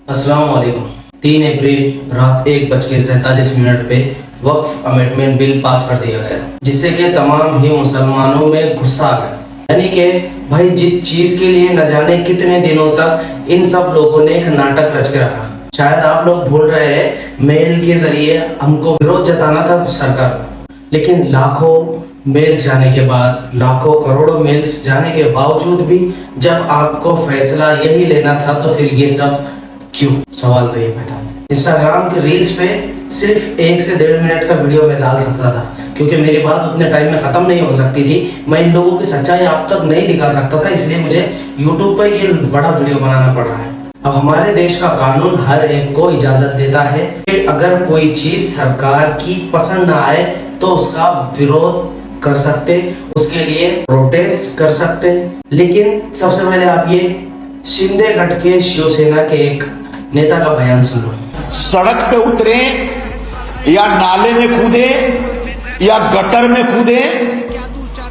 अस्सलाम वालेकुम। 3 अप्रैल रात 1:47 पे वक्फ अमेंडमेंट बिल पास कर दिया गया, जिससे कि तमाम ही मुसलमानों में गुस्सा आ गया। यानी कि भाई जिस चीज के लिए न जाने कितने दिनों तक इन सब लोगों ने एक नाटक रच के रखा। शायद आप लोग भूल रहे हैं, मेल के जरिए हमको विरोध जताना था सरकार को, लेकिन लाखों मेल्स जाने के बाद, लाखों करोड़ों मेल्स जाने के बावजूद भी जब आपको फैसला यही लेना था तो फिर ये सब क्यों? सवाल तो ये पैदा। इंस्टाग्राम के रील्स पे सिर्फ 1 से 1.5 मिनट का वीडियो मैं डाल सकता था, क्योंकि मेरी बात उतने टाइम में खत्म नहीं हो सकती थी। मैं इन लोगों की सच्चाई आप तक नहीं दिखा सकता था, इसलिए मुझे यूट्यूब पर ये बड़ा वीडियो बनाना पड़ रहा है। अब हमारे देश का कानून हर एक को इजाजत देता है कि अगर कोई चीज सरकार की पसंद ना आए तो उसका विरोध कर सकते, उसके लिए प्रोटेस्ट कर सकते। लेकिन सबसे पहले आप ये शिंदे गढ़ के शिवसेना के एक नेता का बयान सुनो। सड़क पे उतरे या नाले में कूदे या गटर में कूदे,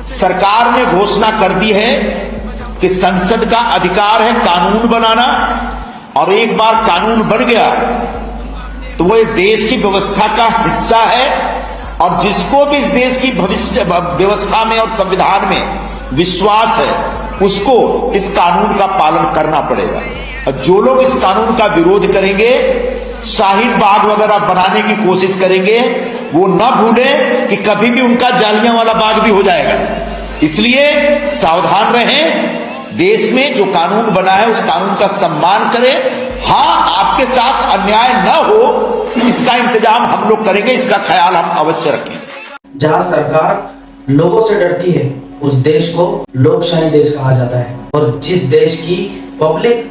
सरकार ने घोषणा कर दी है कि संसद का अधिकार है कानून बनाना, और एक बार कानून बन गया तो वो देश की व्यवस्था का हिस्सा है, और जिसको भी इस देश की भविष्य व्यवस्था में और संविधान में विश्वास है उसको इस कानून का पालन करना पड़ेगा। और जो लोग इस कानून का विरोध करेंगे, शाहीन बाग वगैरह बनाने की कोशिश करेंगे, वो न भूलें कि कभी भी उनका जालियांवाला बाग भी हो जाएगा। इसलिए सावधान रहें, देश में जो कानून बना है उस कानून का सम्मान करें। हाँ, आपके साथ अन्याय न हो इसका इंतजाम हम लोग करेंगे, इसका ख्याल हम अवश्य रखें। जहाँ सरकार लोगों से डरती है उस देश को लोकशाही देश कहा जाता है, और जिस देश की पब्लिक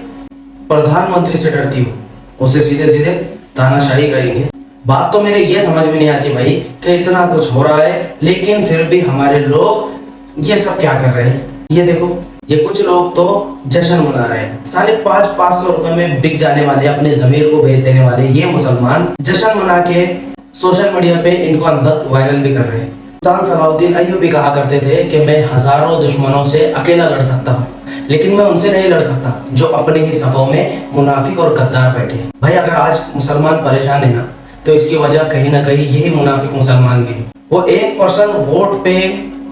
प्रधानमंत्री से डरती हो उसे सीधे सीधे तानाशाही कहेंगे। बात तो मेरे ये समझ में नहीं आती भाई कि इतना कुछ हो रहा है, लेकिन फिर भी हमारे लोग ये सब क्या कर रहे हैं। ये देखो, ये कुछ लोग तो जश्न मना रहे हैं। 550 रुपए में बिक जाने वाले, अपने जमीर को बेच देने वाले ये मुसलमान जश्न मना के सोशल मीडिया पे इनको अनबत वायरल भी कर रहे हैं। सुल्तान सलाउद्दीन अय्यूबी कहा करते थे कि मैं हजारों दुश्मनों से अकेला लड़ सकता हूँ, लेकिन मैं उनसे नहीं लड़ सकता जो अपने ही सफों में मुनाफिक और गद्दार बैठे। भाई अगर आज मुसलमान परेशान है ना, तो इसकी वजह कहीं ना कहीं यही मुनाफिक मुसलमान भी है। वो 1% वोट पे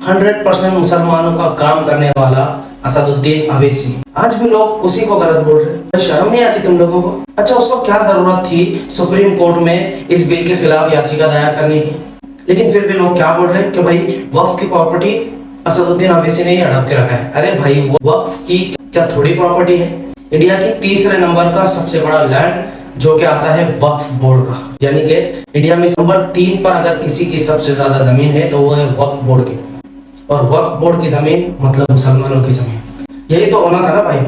100% मुसलमानों का काम करने वाला असदुद्दीन अवैसी, आज भी लोग उसी को गलत बोल रहे हैं। शर्म नहीं आती तुम लोगों को? अच्छा, उसको क्या जरूरत थी सुप्रीम कोर्ट में इस बिल के खिलाफ याचिका दायर करने की? लेकिन फिर भी लोग क्या बोल रहे हैं कि भाई वक्फ की प्रॉपर्टी असदुद्दीन अवैसी ने ही हड़प के रखा है। अरे भाई, वक्फ की क्या थोड़ी प्रॉपर्टी है? इंडिया की 3रे नंबर का सबसे बड़ा लैंड जो कि आता है वक्फ बोर्ड का, यानी कि इंडिया में नंबर 3 पर अगर किसी की सबसे ज्यादा जमीन है तो वो है वक्फ बोर्ड की, और वक्फ बोर्ड की जमीन मतलब मुसलमानों की जमीन। यही तो होना था ना भाई।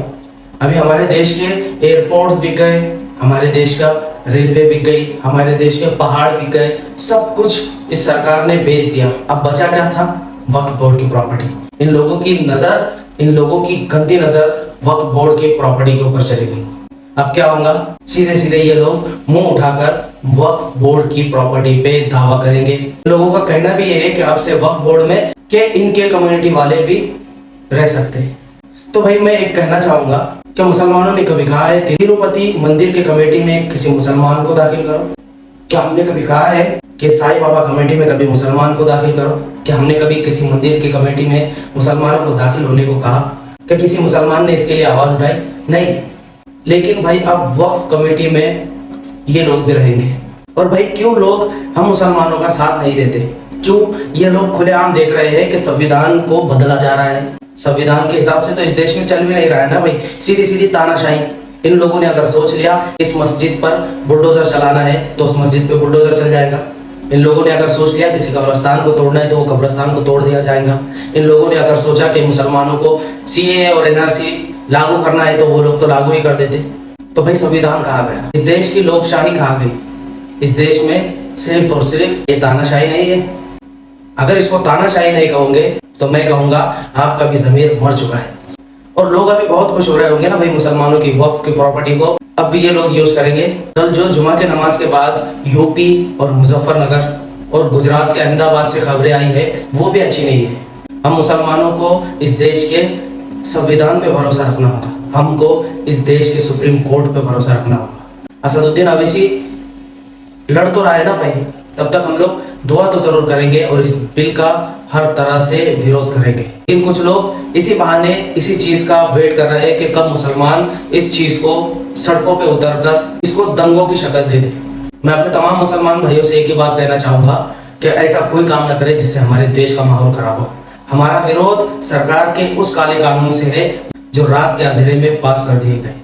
अभी हमारे देश के एयरपोर्ट्स बिक गए, हमारे देश का रेलवे बिक गई, हमारे देश के पहाड़ बिक गए, सब कुछ इस सरकार ने बेच दिया। अब बचा क्या था? वक्फ बोर्ड की प्रॉपर्टी। इन लोगों की नजर, इन लोगों की गंदी नजर वक्फ बोर्ड की प्रॉपर्टी के ऊपर चली गई। अब क्या होगा? सीधे सीधे ये लोग मुंह उठाकर वक्फ बोर्ड की प्रॉपर्टी पे दावा करेंगे। इन लोगों का कहना भी ये है कि आपसे वक्फ बोर्ड में कि इनके कम्युनिटी वाले भी रह सकते हैं। तो भाई मैं एक कहना चाहूंगा कि मुसलमानों ने कभी कहा है तिरुपति मंदिर के कमेटी में किसी मुसलमान को दाखिल करो? क्या हमने कभी कहा है कि साईं बाबा कमेटी में कभी मुसलमान को दाखिल करो? क्या हमने कभी किसी मंदिर की कमेटी में मुसलमानों को दाखिल होने को कहा? क्या किसी मुसलमान ने इसके लिए आवाज उठाई? नहीं। लेकिन भाई अब वक्फ कमेटी में ये लोग भी रहेंगे। और भाई क्यों लोग हम मुसलमानों का साथ नहीं देते? क्यों ये लोग खुलेआम देख रहे हैं कि संविधान को बदला जा रहा है? संविधान के हिसाब से तो इस देश में चल भी नहीं रहा है ना भाई, सीधी सीधी तानाशाही। इन लोगों ने अगर सोच लिया इस मस्जिद पर बुलडोजर चलाना है तो उस मस्जिद पे बुलडोजर चल जाएगा। इन लोगों ने अगर सोच लिया किसी कब्रिस्तान को तोड़ना है तो वो कब्रिस्तान को तोड़ दिया जाएगा। इन लोगों ने अगर सोचा कि मुसलमानों को सीएए और एनआरसी लागू करना है तो वो लोग तो लागू ही कर देते। तो भाई संविधान कहाँ गया? इस देश की लोकशाही कहाँ गई? इस देश में सिर्फ और सिर्फ ये तानाशाही नहीं है। अगर इसको तानाशाही नहीं कहोगे तो मैं कहूंगा आपका भी जमीर मर चुका है। और लोग अभी बहुत खुश हो रहे होंगे ना भाई मुसलमानों की वक्फ की प्रॉपर्टी को अब भी ये लोग यूज करेंगे। कल जो जुमा के नमाज के बाद यूपी और मुजफ्फरनगर और गुजरात के अहमदाबाद से खबरें आई है वो भी अच्छी नहीं है। हम मुसलमानों को इस देश के संविधान पे भरोसा रखना होगा, हमको इस देश के सुप्रीम कोर्ट पे भरोसा रखना होगा। असदुद्दीन अवैसी लड़ तो रहा है ना भाई, तब तक हम लोग दुआ तो जरूर करेंगे और इस बिल का हर तरह से विरोध करेंगे। लेकिन कुछ लोग इसी बहाने इसी चीज का वेट कर रहे हैं कि कब मुसलमान इस चीज को सड़कों पे उतरकर इसको दंगों की शक्ल दे दे। मैं अपने तमाम मुसलमान भाइयों से एक ही बात कहना चाहूंगा कि ऐसा कोई काम न करे जिससे हमारे देश का माहौल खराब हो। हमारा विरोध सरकार के उस काले कानून से है जो रात के अंधेरे में पास कर दिए गए।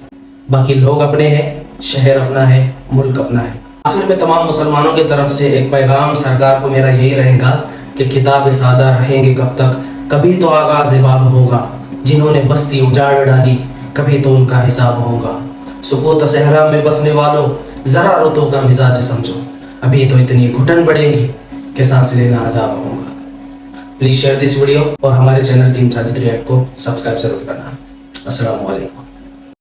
बाकी लोग अपने हैं, शहर अपना है, मुल्क अपना है। आखिर में तमाम मुसलमानों की तरफ से एक पैगाम सरकार को मेरा यही रहेगा कि किताब सादा रहेंगे कब तक, कभी तो आगाज बाब होगा। जिन्होंने बस्ती उजाड़ डाली कभी तो उनका हिसाब होगा। सुकूत सहरा में बसने वालों जरा रुतों का मिजाज समझो, अभी तो इतनी घुटन बढ़ेंगी कि सांस लेना अजाब होगा। प्लीज शेयर दिस वीडियो और हमारे चैनल टीम साजिद रिएक्ट को सब्सक्राइब जरूर करना। अस्सलाम वालेकुम।